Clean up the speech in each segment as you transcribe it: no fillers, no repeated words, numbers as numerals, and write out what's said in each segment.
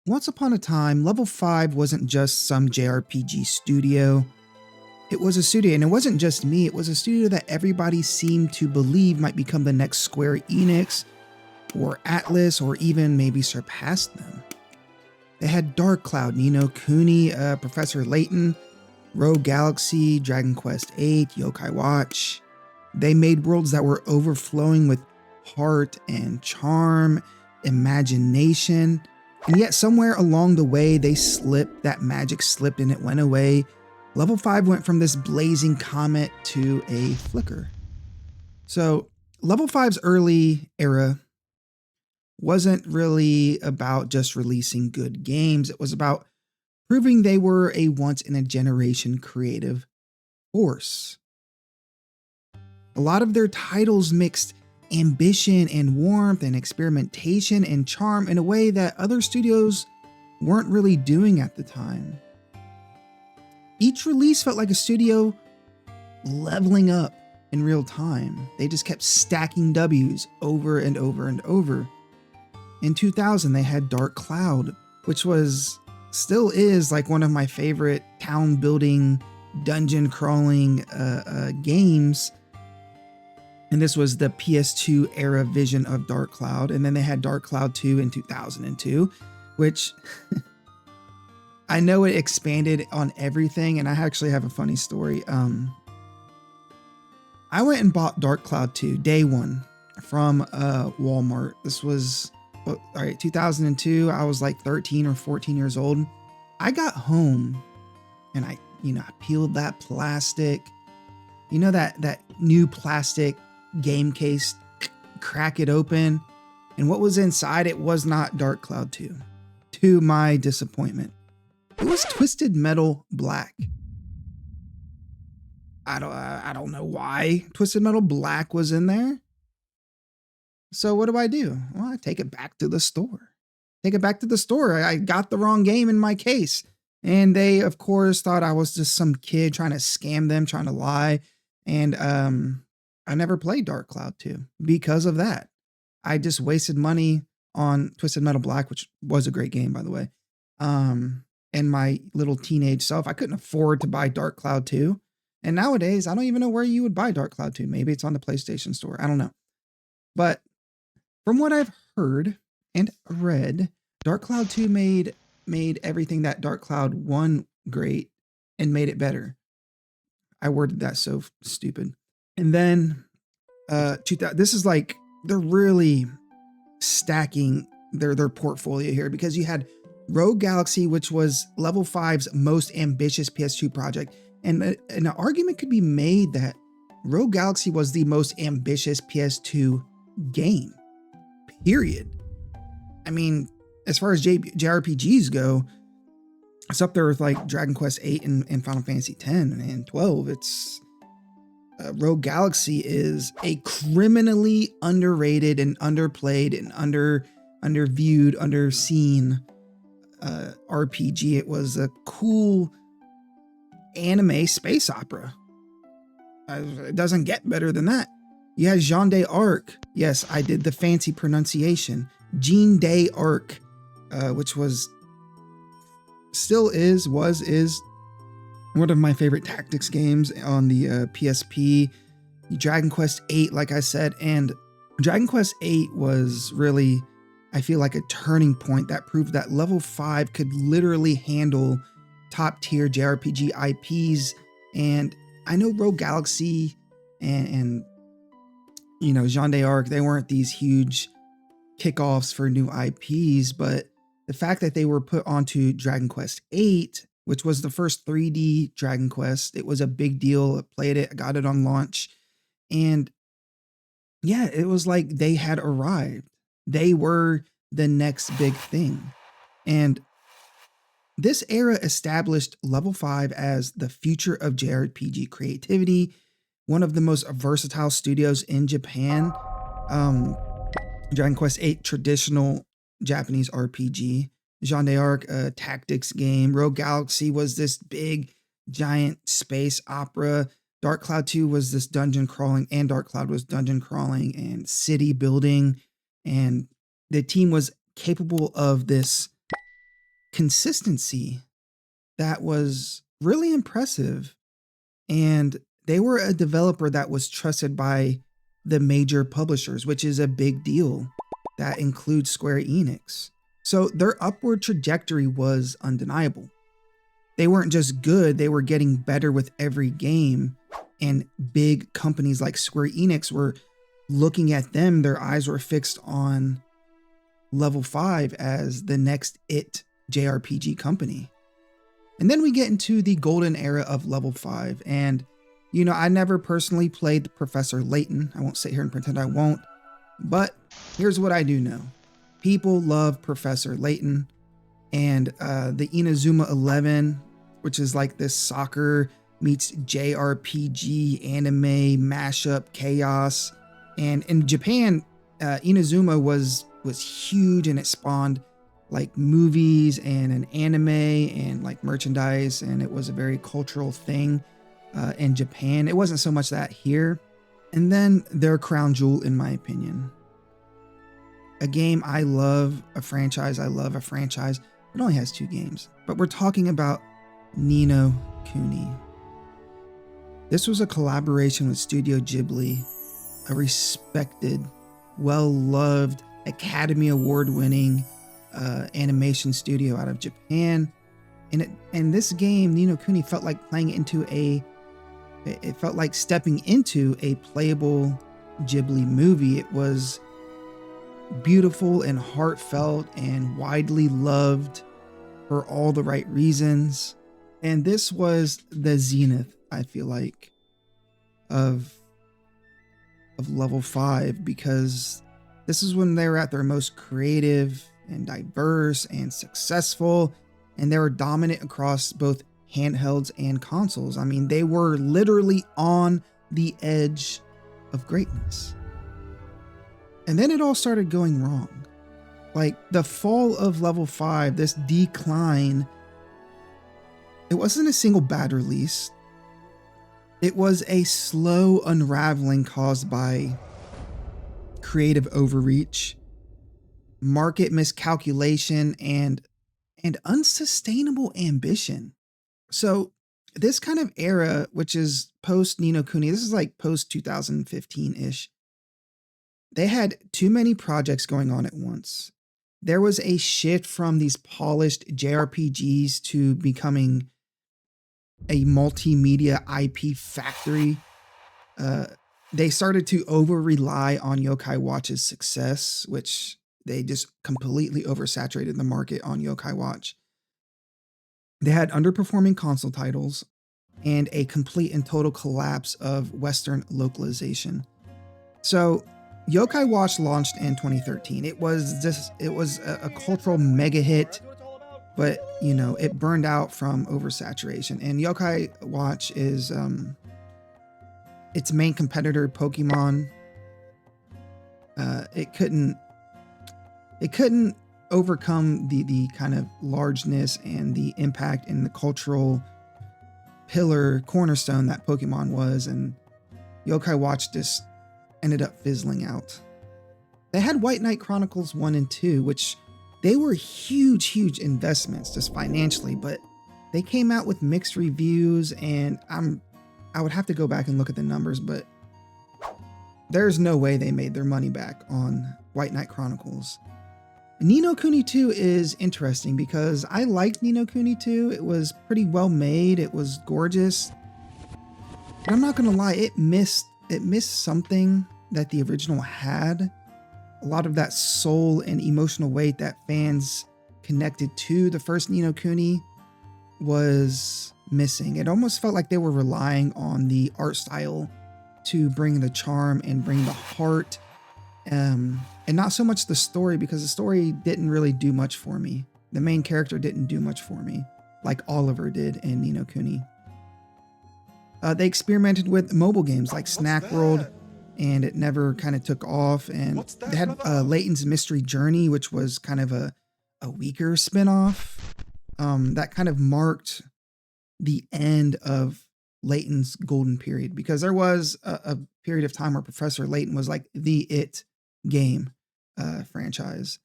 Once upon a time, Level 5 wasn't just some JRPG studio. It was a studio, and it wasn't just me, it was a studio that everybody seemed to believe might become the next Square Enix, or Atlas, or even maybe surpass them. They had Dark Cloud, Ni no Kuni, Professor Layton, Rogue Galaxy, Dragon Quest VIII, Yokai Watch. They made worlds that were overflowing with heart and charm, imagination, and yet somewhere along the way they slipped, that magic slipped and it went away. Level 5 went from this blazing comet to a flicker. So Level 5's early era wasn't really about just releasing good games. It was about proving they were a once-in-a-generation creative force. A lot of their titles mixed ambition and warmth and experimentation and charm in a way that other studios weren't really doing at the time. Each release felt like a studio leveling up in real time. They just kept stacking W's over and over and over. In 2000, they had Dark Cloud, which still is like one of my favorite town building, dungeon crawling games. And this was the PS2 era vision of Dark Cloud. And then they had Dark Cloud 2 in 2002, which I know it expanded on everything. And I actually have a funny story. I went and bought Dark Cloud 2 day one from Walmart. This was, 2002. I was like 13 or 14 years old. I got home and I peeled that plastic, that new plastic game case, crack it open, and what was inside it was not Dark Cloud 2. To my disappointment, it was Twisted Metal Black. I don't know why Twisted Metal Black was in there. So what do? Well, I take it back to the store. I got the wrong game in my case. And they, of course, thought I was just some kid trying to scam them, trying to lie. And I never played Dark Cloud 2 because of that. I just wasted money on Twisted Metal Black, which was a great game, by the way. And my little teenage self, I couldn't afford to buy Dark Cloud 2. And nowadays, I don't even know where you would buy Dark Cloud 2. Maybe it's on the PlayStation Store. I don't know. But from what I've heard and read, Dark Cloud 2 made everything that Dark Cloud 1 great and made it better. I worded that so stupid. And then this is like, they're really stacking their portfolio here, because you had Rogue Galaxy, which was Level 5's most ambitious PS2 project. And an argument could be made that Rogue Galaxy was the most ambitious PS2 game, period. I mean, as far as JRPGs go, it's up there with like Dragon Quest VIII and Final Fantasy X and 12. It's Rogue Galaxy is a criminally underrated and underplayed and underviewed, underseen RPG. It was a cool anime space opera. It doesn't get better than that. You had Jeanne d'Arc. Yes, I did the fancy pronunciation. Jeanne d'Arc, which was one of my favorite tactics games on the PSP. Dragon Quest VIII, like I said, and Dragon Quest VIII was really, I feel like, a turning point that proved that Level 5 could literally handle top tier JRPG IPs. And I know Rogue Galaxy and Jeanne d'Arc, they weren't these huge kickoffs for new IPs, but the fact that they were put onto Dragon Quest VIII, which was the first 3D Dragon Quest, it was a big deal. I played it, I got it on launch, and yeah, it was like they had arrived. They were the next big thing. And this era established Level 5 as the future of JRPG creativity, one of the most versatile studios in Japan. Dragon Quest VIII, traditional Japanese RPG. Jeanne d'Arc, a tactics game. Rogue Galaxy was this big, giant space opera. Dark Cloud 2 was this dungeon crawling, and Dark Cloud was dungeon crawling and city building. And the team was capable of this consistency that was really impressive. And they were a developer that was trusted by the major publishers, which is a big deal. That includes Square Enix. So their upward trajectory was undeniable. They weren't just good, they were getting better with every game. And big companies like Square Enix were looking at them, their eyes were fixed on Level-5 as the next JRPG company. And then we get into the golden era of Level-5. And, I never personally played Professor Layton. I won't sit here and pretend I won't. But here's what I do know. People love Professor Layton. And the Inazuma 11, which is like this soccer meets JRPG anime mashup chaos. And in Japan, Inazuma was huge, and it spawned like movies and an anime and like merchandise, and it was a very cultural thing in Japan. It wasn't so much that here. And then their crown jewel, in my opinion, a game I love, a franchise I love, a franchise. It only has 2 games, but we're talking about Ni no Kuni. This was a collaboration with Studio Ghibli, a respected, well-loved, Academy Award-winning animation studio out of Japan. And this game, Ni no Kuni, felt like it felt like stepping into a playable Ghibli movie. It was beautiful and heartfelt and widely loved for all the right reasons. And this was the zenith, I feel like, of Level-5, because this is when they were at their most creative and diverse and successful, and they were dominant across both handhelds and consoles. I mean, they were literally on the edge of greatness. And then it all started going wrong. Like the fall of Level-5, this decline, it wasn't a single bad release. It was a slow unraveling caused by creative overreach, market miscalculation, and unsustainable ambition. So this kind of era, which is post Ni no Kuni, this is like post 2015-ish, they had too many projects going on at once. There was a shift from these polished JRPGs to becoming a multimedia IP factory. They started to over-rely on Yokai Watch's success, which they just completely oversaturated the market on Yokai Watch. They had underperforming console titles and a complete and total collapse of Western localization. So Yokai Watch launched in 2013. It was a cultural mega hit, but it burned out from oversaturation. And Yokai Watch is its main competitor, Pokemon. It couldn't overcome the kind of largeness and the impact and the cultural cornerstone that Pokemon was, and Yokai Watch just ended up fizzling out. They had White Knight Chronicles 1 and 2, which they were huge investments just financially, but they came out with mixed reviews, and I would have to go back and look at the numbers, but there's no way they made their money back on White Knight Chronicles. Ni no Kuni 2 is interesting because I liked Ni no Kuni 2. It was pretty well made. It was gorgeous. But I'm not gonna lie, it missed something that the original had. A lot of that soul and emotional weight that fans connected to the first Ni no Kuni was missing. It almost felt like they were relying on the art style to bring the charm and bring the heart, and not so much the story, because the story didn't really do much for me. The main character didn't do much for me, like Oliver did in Ni no Kuni. They experimented with mobile games like Snack World, and it never kind of took off. And they had Layton's Mystery Journey, which was kind of a weaker spinoff. That kind of marked the end of Layton's golden period, because there was a period of time where Professor Layton was like the it game franchise.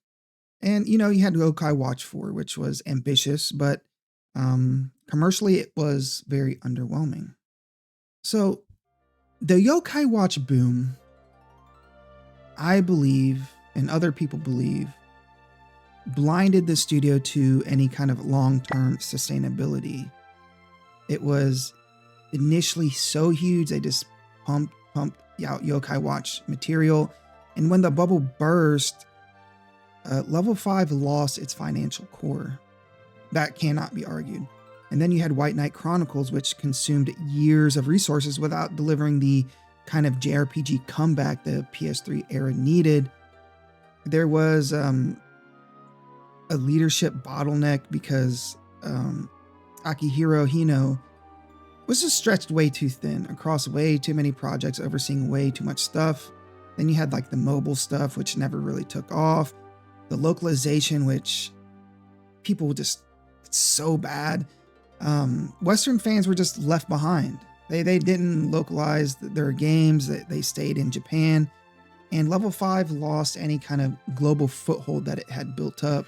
And, you know, you had Yokai Watch 4, which was ambitious, but commercially it was very underwhelming. So the Yokai Watch boom, I believe, and other people believe, blinded the studio to any kind of long-term sustainability. It was initially so huge, they just pumped out Yokai Watch material. And when the bubble burst, Level 5 lost its financial core. That cannot be argued. And then you had White Knight Chronicles, which consumed years of resources without delivering the kind of JRPG comeback the PS3 era needed. There was a leadership bottleneck because Akihiro Hino was just stretched way too thin across way too many projects, overseeing way too much stuff. Then you had like the mobile stuff, which never really took off. The localization, which people just, it's so bad. Western fans were just left behind. They didn't localize their games. They stayed in Japan. And Level 5 lost any kind of global foothold that it had built up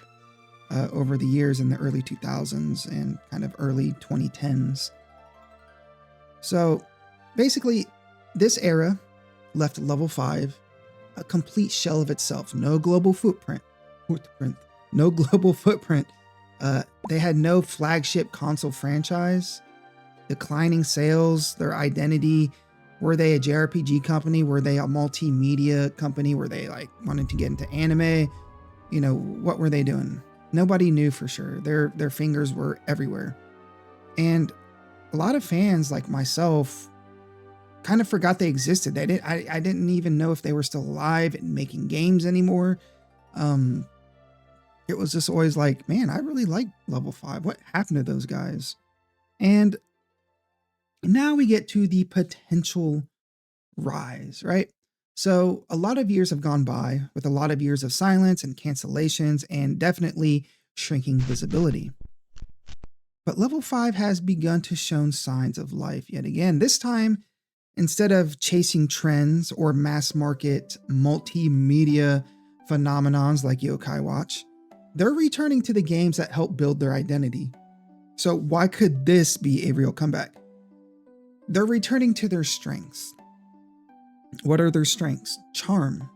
over the years in the early 2000s and kind of early 2010s. So basically, this era left Level 5 a complete shell of itself. No global footprint. No global footprint. They had no flagship console franchise. Declining sales, their identity. Were they a JRPG company? Were they a multimedia company? Were they like wanted to get into anime? You know, what were they doing? Nobody knew for sure. Their fingers were everywhere. And a lot of fans like myself kind of forgot they existed. I didn't even know if they were still alive and making games anymore. It was just always like, man, I really like Level 5. What happened to those guys? And now we get to the potential rise, right? So a lot of years have gone by with a lot of years of silence and cancellations and definitely shrinking visibility. But Level 5 has begun to show signs of life yet again. This time, instead of chasing trends or mass market multimedia phenomenons like Yokai Watch, they're returning to the games that help build their identity. So why could this be a real comeback? They're returning to their strengths. What are their strengths? Charm,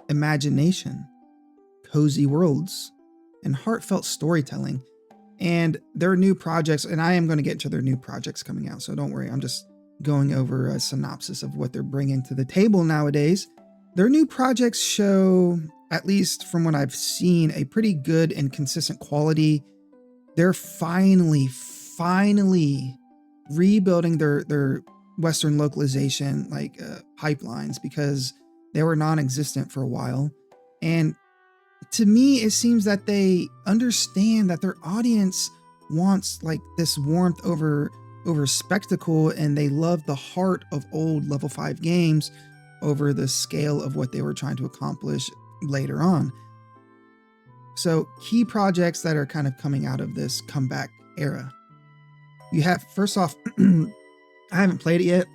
imagination, cozy worlds, and heartfelt storytelling. And their new projects, and I am going to get to their new projects coming out, so don't worry, I'm just going over a synopsis of what they're bringing to the table nowadays. Their new projects show, at least from what I've seen, a pretty good and consistent quality. They're finally rebuilding their Western localization pipelines because they were non-existent for a while. And to me, it seems that they understand that their audience wants like this warmth over spectacle, and they love the heart of old Level 5 games over the scale of what they were trying to accomplish later on. So key projects that are kind of coming out of this comeback era. You have, first off, I haven't played it yet.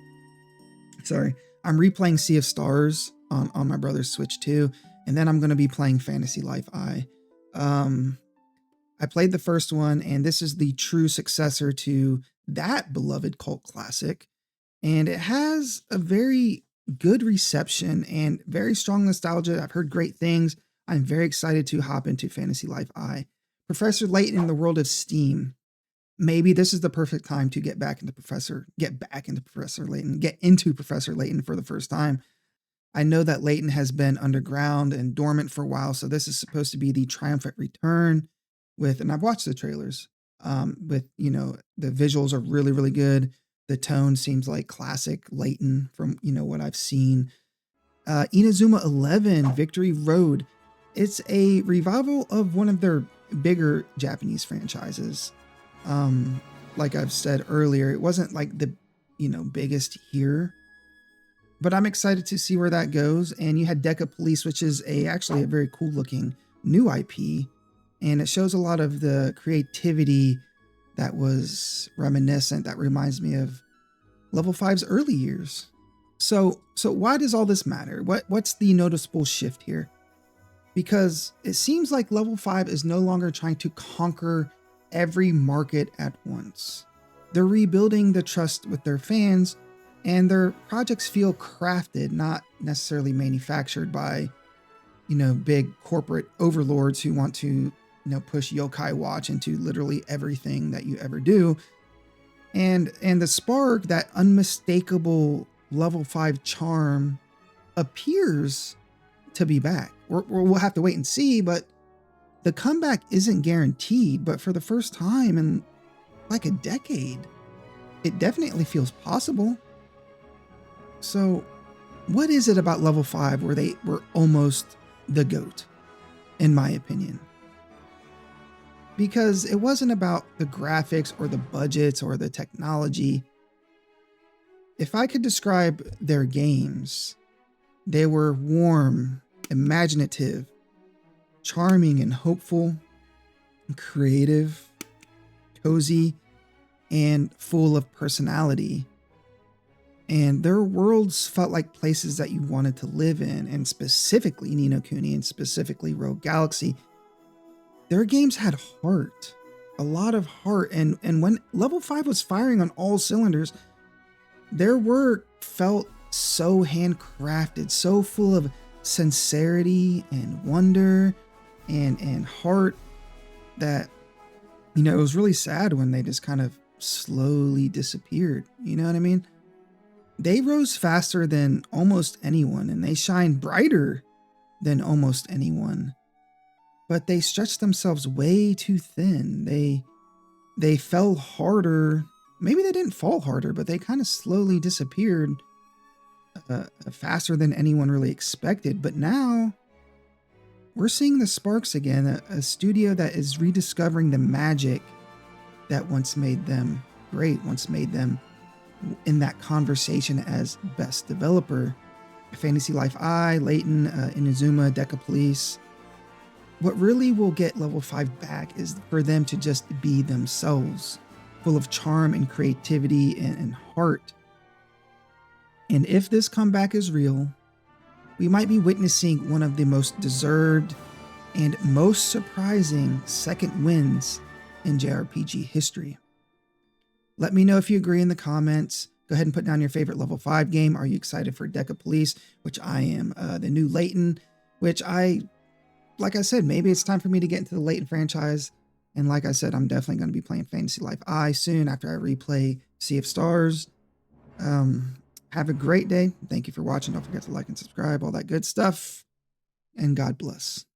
Sorry. I'm replaying Sea of Stars on my brother's Switch too. And then I'm going to be playing Fantasy Life I. I played the first one, and this is the true successor to that beloved cult classic. And it has a very good reception and very strong nostalgia. I've heard great things. I'm very excited to hop into Fantasy Life I. Professor Layton in the world of Steam. Maybe this is the perfect time to get into Professor Layton for the first time. I know that Layton has been underground and dormant for a while, so this is supposed to be the triumphant return and I've watched the trailers, the visuals are really, really good. The tone seems like classic Layton from, what I've seen. Inazuma 11 Victory Road. It's a revival of one of their bigger Japanese franchises. Like I've said earlier, it wasn't like the, biggest here, but I'm excited to see where that goes. And you had Deca Police, which is actually a very cool looking new IP. And it shows a lot of the creativity that was reminiscent, that reminds me of Level 5's early years. So why does all this matter? What's the noticeable shift here? because it seems like Level 5 is no longer trying to conquer every market at once. They're rebuilding the trust with their fans, and their projects feel crafted, not necessarily manufactured by, big corporate overlords who want to, push Yokai Watch into literally everything that you ever do. And the spark, that unmistakable Level 5 charm, appears to be back. We'll have to wait and see, but the comeback isn't guaranteed. But for the first time in like a decade, it definitely feels possible. So, what is it about Level 5 where they were almost the GOAT, in my opinion? Because it wasn't about the graphics or the budgets or the technology. If I could describe their games, they were warm, imaginative, charming and hopeful, creative, cozy, and full of personality. And their worlds felt like places that you wanted to live in, and specifically Ni no Kuni and specifically Rogue Galaxy. Their games had heart, a lot of heart. And when Level 5 was firing on all cylinders, their work felt so handcrafted, so full of sincerity and wonder and heart that, it was really sad when they just kind of slowly disappeared. You know what I mean? They rose faster than almost anyone, and they shined brighter than almost anyone. But they stretched themselves way too thin. They fell harder. Maybe they didn't fall harder, but they kind of slowly disappeared faster than anyone really expected. But now we're seeing the sparks again, a studio that is rediscovering the magic that once made them great, once made them in that conversation as best developer. Fantasy Life I, Layton, Inazuma, Deca Police. What really will get Level 5 back is for them to just be themselves, full of charm and creativity and heart. And if this comeback is real, we might be witnessing one of the most deserved and most surprising second wins in JRPG history. Let me know if you agree in the comments. Go ahead and put down your favorite Level 5 game. Are you excited for Deca Police, which I am, the new Layton, which like I said, maybe it's time for me to get into the Layton franchise. And like I said, I'm definitely going to be playing Fantasy Life I soon after I replay Sea of Stars. Have a great day. Thank you for watching. Don't forget to like and subscribe, all that good stuff. And God bless.